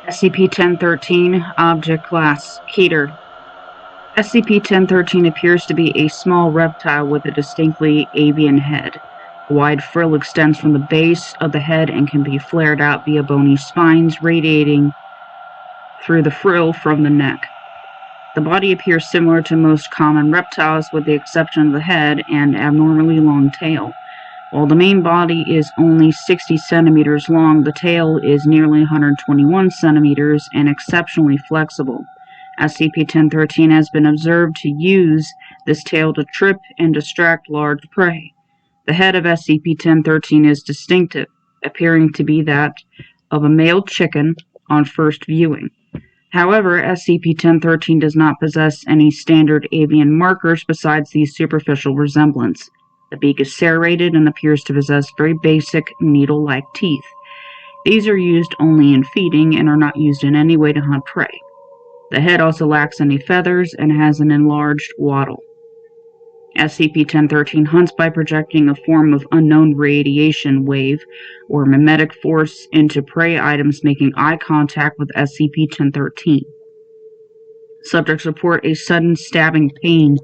SCP-1013, Object Class, Keter. SCP-1013 appears to be a small reptile with a distinctly avian head. A wide frill extends from the base of the head and can be flared out via bony spines radiating through the frill from the neck. The body appears similar to most common reptiles with the exception of the head and abnormally long tail. While the main body is only 60 centimeters long, the tail is nearly 121 centimeters and exceptionally flexible. SCP-1013 has been observed to use this tail to trip and distract large prey. The head of SCP-1013 is distinctive, appearing to be that of a male chicken on first viewing. However, SCP-1013 does not possess any standard avian markers besides the superficial resemblance. The beak is serrated and appears to possess very basic needle-like teeth. These are used only in feeding and are not used in any way to hunt prey. The head also lacks any feathers and has an enlarged wattle. SCP-1013 hunts by projecting a form of unknown radiation wave or mimetic force into prey items making eye contact with SCP-1013. Subjects report a sudden stabbing pain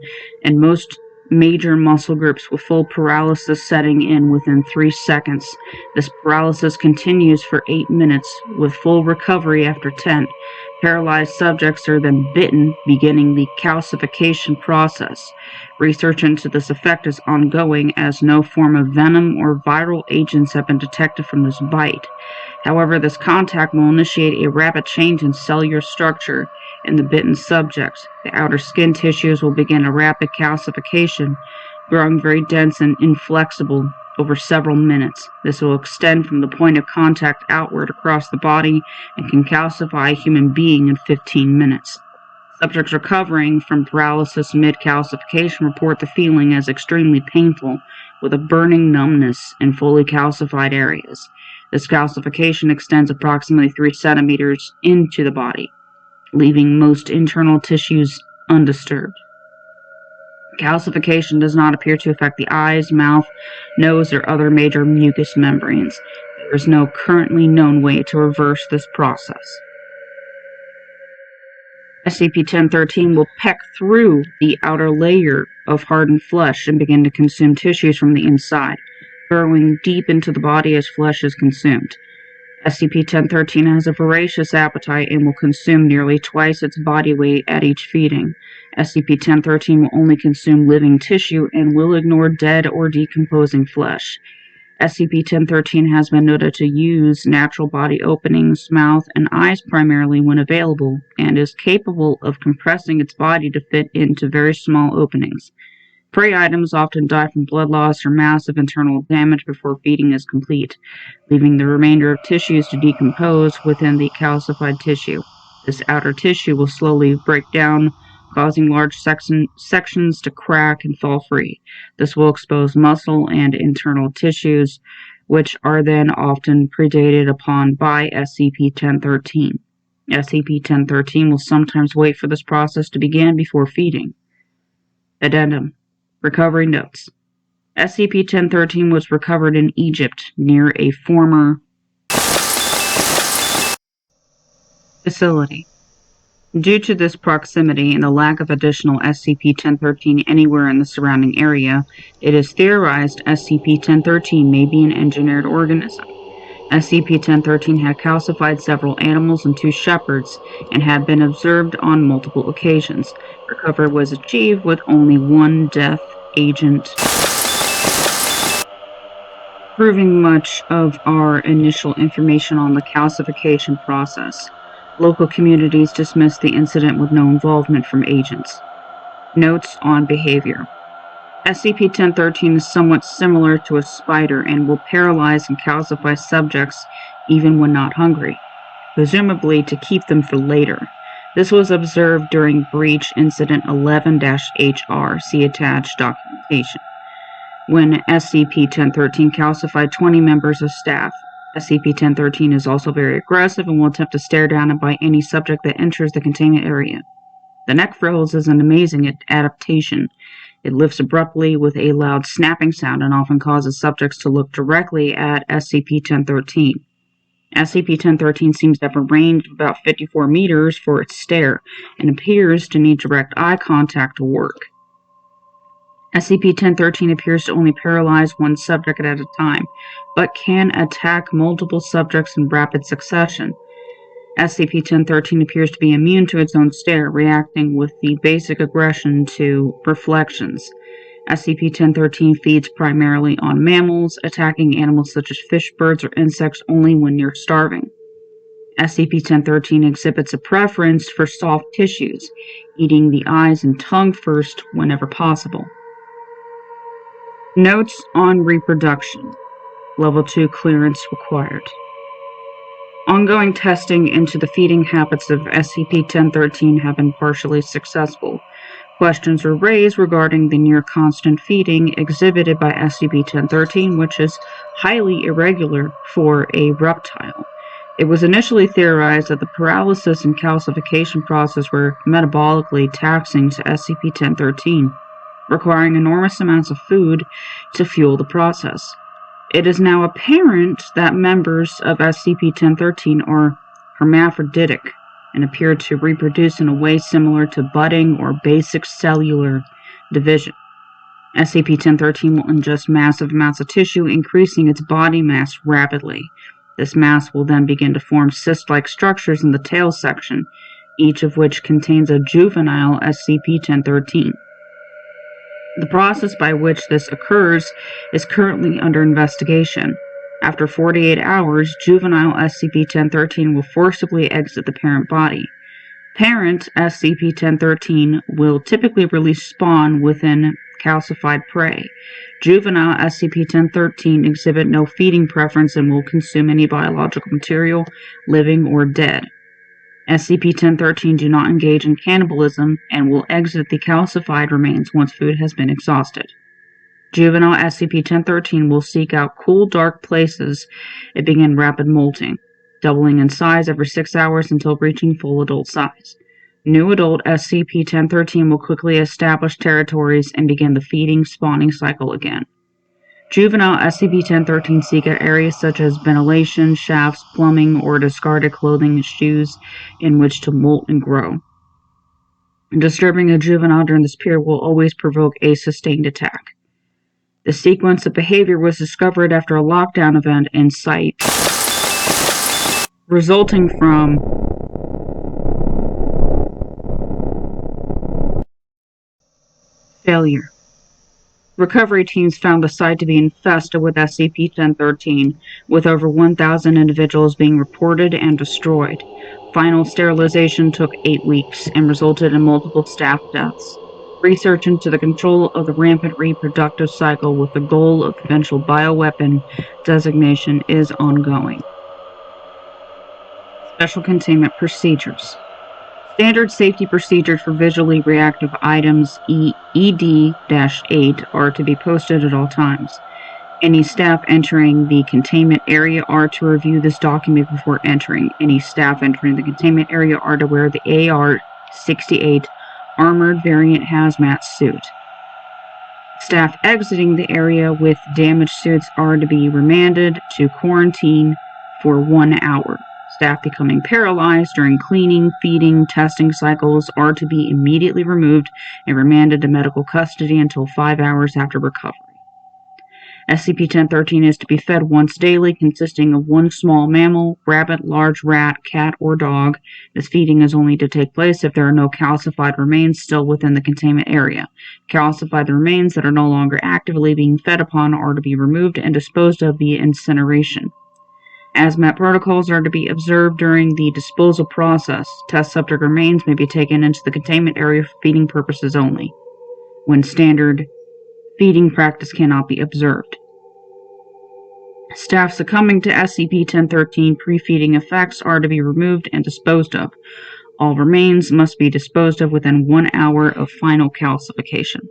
in most major muscle groups with full paralysis setting in within 3 seconds. This paralysis continues for 8 minutes with full recovery after 10. Paralyzed subjects are then bitten, beginning the calcification process. Research into this effect is ongoing as no form of venom or viral agents have been detected from this bite. However, this contact will initiate a rapid change in cellular structure in the bitten subject. The outer skin tissues will begin a rapid calcification, growing very dense and inflexible over several minutes. This will extend from the point of contact outward across the body and can calcify a human being in 15 minutes. Subjects recovering from paralysis mid-calcification report the feeling as extremely painful, with a burning numbness in fully calcified areas. This calcification extends approximately 3 centimeters into the body, leaving most internal tissues undisturbed. Calcification does not appear to affect the eyes, mouth, nose, or other major mucous membranes. There is no currently known way to reverse this process. SCP-1013 will peck through the outer layer of hardened flesh and begin to consume tissues from the inside, burrowing deep into the body as flesh is consumed. SCP-1013 has a voracious appetite and will consume nearly twice its body weight at each feeding. SCP-1013 will only consume living tissue and will ignore dead or decomposing flesh. SCP-1013 has been noted to use natural body openings, mouth, and eyes primarily when available, and is capable of compressing its body to fit into very small openings. Prey items often die from blood loss or massive internal damage before feeding is complete, leaving the remainder of tissues to decompose within the calcified tissue. This outer tissue will slowly break down, causing large sections to crack and fall free. This will expose muscle and internal tissues, which are then often predated upon by SCP-1013. SCP-1013 will sometimes wait for this process to begin before feeding. Addendum. Recovery notes. SCP-1013 was recovered in Egypt near a former facility. Due to this proximity and the lack of additional SCP-1013 anywhere in the surrounding area, it is theorized SCP-1013 may be an engineered organism. SCP-1013 had calcified several animals and 2 shepherds and had been observed on multiple occasions. Recovery was achieved with only 1 death agent, proving much of our initial information on the calcification process. Local communities dismissed the incident with no involvement from agents. Notes on behavior. SCP-1013 is somewhat similar to a spider and will paralyze and calcify subjects even when not hungry, presumably to keep them for later. This was observed during Breach Incident 11-HR, see attached documentation, when SCP-1013 calcified 20 members of staff. SCP-1013 is also very aggressive and will attempt to stare down and bite any subject that enters the containment area. The neck frills is an amazing adaptation. It lifts abruptly with a loud snapping sound and often causes subjects to look directly at SCP-1013. SCP-1013 seems to have a range of about 54 meters for its stare and appears to need direct eye contact to work. SCP-1013 appears to only paralyze one subject at a time, but can attack multiple subjects in rapid succession. SCP-1013 appears to be immune to its own stare, reacting with the basic aggression to reflections. SCP-1013 feeds primarily on mammals, attacking animals such as fish, birds, or insects only when near starving. SCP-1013 exhibits a preference for soft tissues, eating the eyes and tongue first whenever possible. Notes on reproduction. Level 2 clearance required. Ongoing testing into the feeding habits of SCP-1013 have been partially successful. Questions were raised regarding the near-constant feeding exhibited by SCP-1013, which is highly irregular for a reptile. It was initially theorized that the paralysis and calcification process were metabolically taxing to SCP-1013, requiring enormous amounts of food to fuel the process. It is now apparent that members of SCP-1013 are hermaphroditic and appear to reproduce in a way similar to budding or basic cellular division. SCP-1013 will ingest massive amounts of tissue, increasing its body mass rapidly. This mass will then begin to form cyst-like structures in the tail section, each of which contains a juvenile SCP-1013. The process by which this occurs is currently under investigation. After 48 hours, juvenile SCP-1013 will forcibly exit the parent body. Parent SCP-1013 will typically release spawn within calcified prey. Juvenile SCP-1013 exhibit no feeding preference and will consume any biological material, living or dead. SCP-1013 do not engage in cannibalism and will exit the calcified remains once food has been exhausted. Juvenile SCP-1013 will seek out cool, dark places and begin rapid molting, doubling in size every 6 hours until reaching full adult size. New adult SCP-1013 will quickly establish territories and begin the feeding-spawning cycle again. Juvenile SCP-1013 seek out areas such as ventilation, shafts, plumbing, or discarded clothing and shoes in which to molt and grow. Disturbing a juvenile during this period will always provoke a sustained attack. The sequence of behavior was discovered after a lockdown event in site, resulting from failure. Recovery teams found the site to be infested with SCP-1013, with over 1,000 individuals being reported and destroyed. Final sterilization took 8 weeks and resulted in multiple staff deaths. Research into the control of the rampant reproductive cycle with the goal of eventual bioweapon designation is ongoing. Special containment procedures. Standard safety procedures for visually reactive items ED-8 are to be posted at all times. Any staff entering the containment area are to review this document before entering. Any staff entering the containment area are to wear the AR-68 Armored Variant Hazmat suit. Staff exiting the area with damaged suits are to be remanded to quarantine for 1 hour. Staff becoming paralyzed during cleaning, feeding, testing cycles are to be immediately removed and remanded to medical custody until 5 hours after recovery. SCP-1013 is to be fed once daily, consisting of one small mammal, rabbit, large rat, cat, or dog. This feeding is only to take place if there are no calcified remains still within the containment area. Calcified remains that are no longer actively being fed upon are to be removed and disposed of via incineration. Hazmat protocols are to be observed during the disposal process. Test subject remains may be taken into the containment area for feeding purposes only, when standard feeding practice cannot be observed. Staff succumbing to SCP-1013 pre-feeding effects are to be removed and disposed of. All remains must be disposed of within 1 hour of final calcification.